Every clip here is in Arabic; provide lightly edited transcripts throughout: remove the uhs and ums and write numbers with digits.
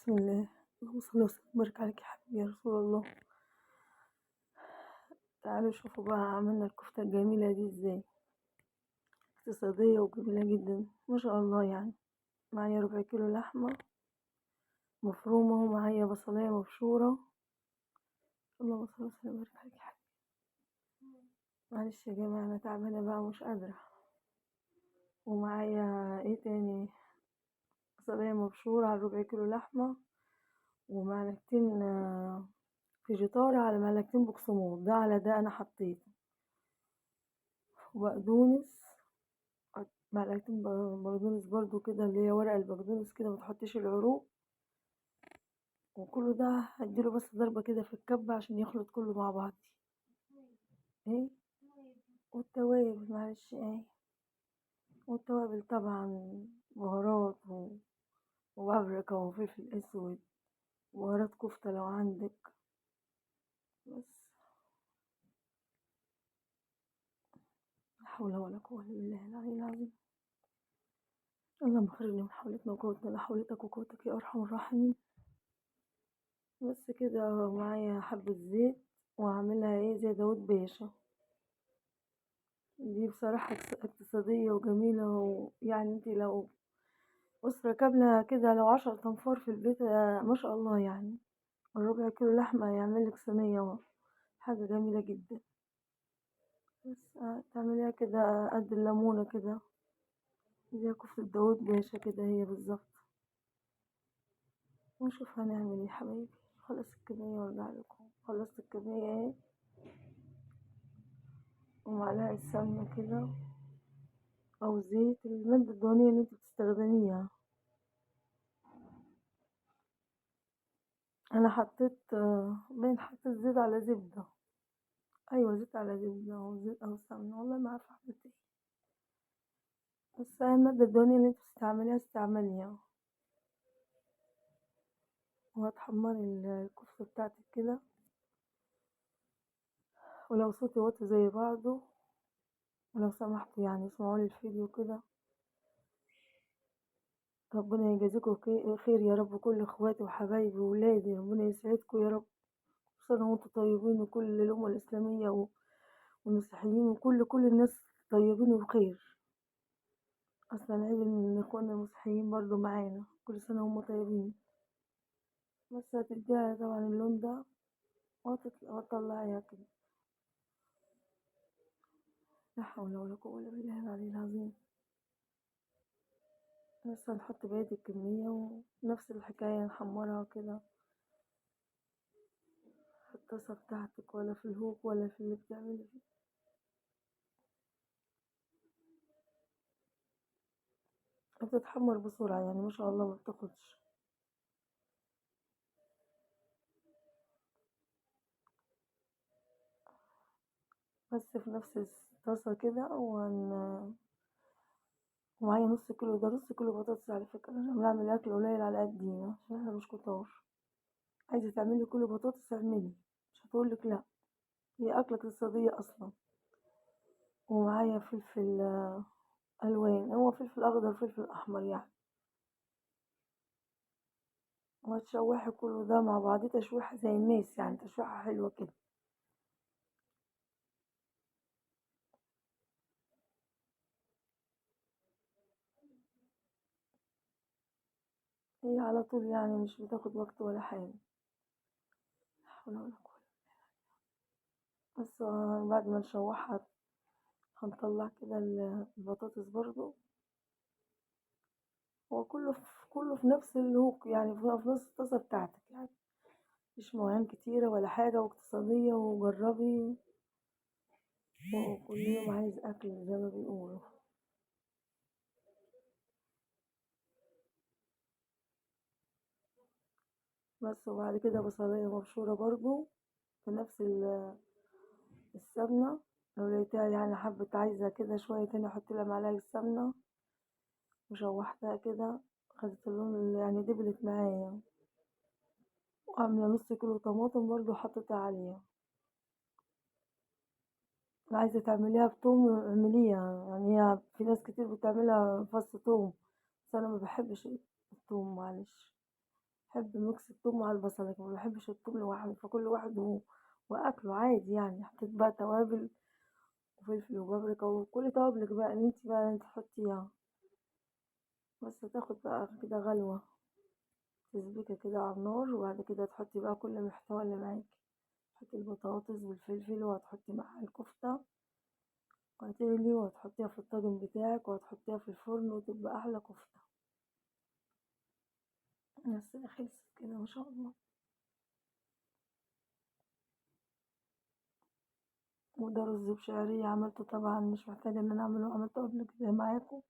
بسم الله. اللهم صل وسلم وبارك عليك يا حبيبي يا رسول الله. تعالوا شوفوا بقى عملنا الكفتة الجميلة دي ازاي، اقتصادية وجميلة جدا ما شاء الله. يعني معايا 4 كيلو لحمة مفرومة، ومعايا بصلاية مبشورة. اللهم صل وسلم وبارك عليك يا حبيبي. معلش يا جماعة أنا تعبانة بقى مش قادرة. ومعايا ايه تاني، بصلاية مبشورة على 4 كيلو لحمة، ومعلقتين فيجيتار على معلقتين بقسماط، ده على ده أنا حطيت، وبقدونس معلقتين بقدونس برضو كده، اللي هي ورق البقدونس كده، متحطش العروق. وكله ده هديله بس ضربة كده في الكبة عشان يخلط كله مع بعض. ايه، والتوابل معلش ايه، والتوابل طبعا بهارات وبابريكا وفلفل اسود، بهارات كفتة لو عندك. بس لا حول ولا قوة الا بالله العلي العظيم. اللهم خرجنا من حولتنا وقوتنا، لا حولتك وقوتك يا ارحم الراحمين. بس كده معايا حبة زيت، واعملها ايه زي داود باشا. دي بصراحة اقتصادية وجميلة، ويعني انتي لو أسرة كاملة كده، لو 10 تنفار في البيت ما شاء الله يعني، 4 كيلو لحمة يعملك صينية، حاجة جميلة جدا. بس تعمليها كده قد الليمونة كده، زي كفتة داود باشا كده هي بالظبط. ونشوف هنعمل ايه يا حبايبي. خلص الكمية وارجع لكم. خلصت الكمية اهي، ومعلقة سمنة كده أو زيت، المادة الدهنية اللي انت بتستخدميها. انا حطيت باين حطيت زيت على زبدة. ايوه زيت على زبدة او زيت او سمنة، والله ما عارفة حطيت ايه. بس هي المادة الدهنية اللي انت بتستعمليها استعمليها. وهتحمري الكفتة بتاعتك كده، ولو صوتي واطي زي بعضه، ولو سمحتوا يعني اسمعوا لي الفيديو كده. ربنا يجازيكم خير يا رب، كل اخواتي وحبايبي وولادي ربنا يسعدكم يا رب. كل سنة وانتم طيبين، وكل الأمة الإسلامية والمسيحيين وكل الناس طيبين وبخير. أصلا عيد من إخواننا المسيحيين برضو معانا، كل سنة هم طيبين. بس هتديها طبعا اللون ده، وهتطلعيها كده. لا حول ولا قوة إلا بالله العلي العظيم. بس هنحط بقية الكمية، ونفس الحكاية نحمرها كده في الطاسة بتاعتك، ولا في الهوك، ولا في اللي بتعملي فيه. بتتحمر بسرعة يعني ما شاء الله، ما بتاخدش. بس في نفس الطاسة كده ومعايا نص كيلو، ده نص كيلو بطاطس على فكرة. أنا بعمل أكل قليل على قدينا عشان احنا مش كتار. عايزة تعملي كيلو بطاطس اعملي، مش هتقولك لأ. هي أكلة اقتصادية أصلا. ومعايا فلفل ألوان، هو فلفل أخضر فلفل أحمر يعني. وهتشوحي كله ده مع بعضيه تشويحة زي الناس، يعني تشويحة حلوة كده. هي على طول يعني، مش بتاخد وقت ولا حاجة. لا حول ولا قوة. بس بعد ما نشوحها هنطلع كده البطاطس برضو. هو كله في نفس الهوك يعني، في نفس الطاسة بتاعتك يعني. مش مواعين كتيرة ولا حاجة، واقتصادية، وجربي. وكل يوم عايز أكل زي ما بيقولوا. بس وبعد كده بصلاية مبشورة برضو في نفس السمنة. لو لقيتها يعني حبة عايزة كده شوية تاني، أحط لها معلقة سمنة، وشوحتها كده، خدت اللون اللي يعني دبلت معايا. وعاملة نص كيلو طماطم برضو حطيتها عليها. لو عايزة تعمليها بتوم اعمليها، يعني هي في ناس كتير بتعملها فص توم، بس أنا ما بحبش التوم معلش. باحب ميكس التوم مع البصل، لكن ما باحبش التوم لوحده، فكل واحد وأكله عادي يعني، حطيت بقى توابل وفلفل وبابريكا وكل توابلِك بقى اللي أنتِ تحطيها، بس تاخد بقى كده غلوة، تسبيكة كده على النار، وبعد كده تحطي بقى كل المحتوى اللي معاكِ، تحطي البطاطس والفلفل وهتحطي معاها الكفتة وهتغلي وهتحطيها في الطاجن بتاعِك وهتحطيها في الفرن وتبقى أحلى كفتة، بس خلصت كده ما شاء الله. وده رز بشعرية عملته طبعًا مش محتاجة إن أنا أعمله، عملته قبل كده معاكم،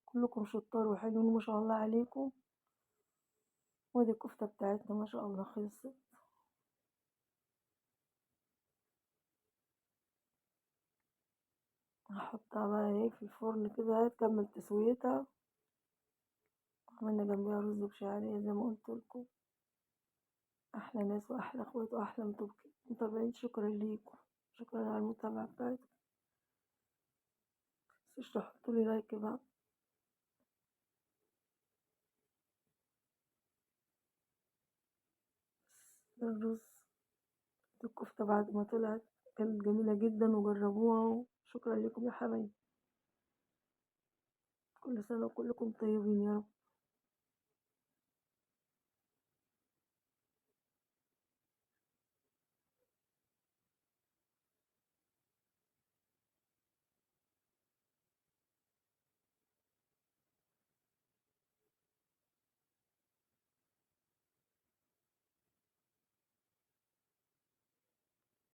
كلكم شطار وحلوين ما شاء الله عليكم، وادي الكفتة بتاعتنا ما شاء الله خلصت. هاحطها بقى إيه في الفرن كده تكمل تسويتها، وعملنا جنبيها رز بشعرية زي ما قلت لكم، أحلى ناس وأحلى أخوات وأحلى متابعين، شكرا ليكم، شكرا على المتابعة بتاعتكم، متنسوش تحطولي لايك بقى. ده الرز، الكفتة بعد ما طلعت كانت جميلة جدا وجربوها، وشكرا لكم يا حبايبي، كل سنة وكلكم طيبين يا رب.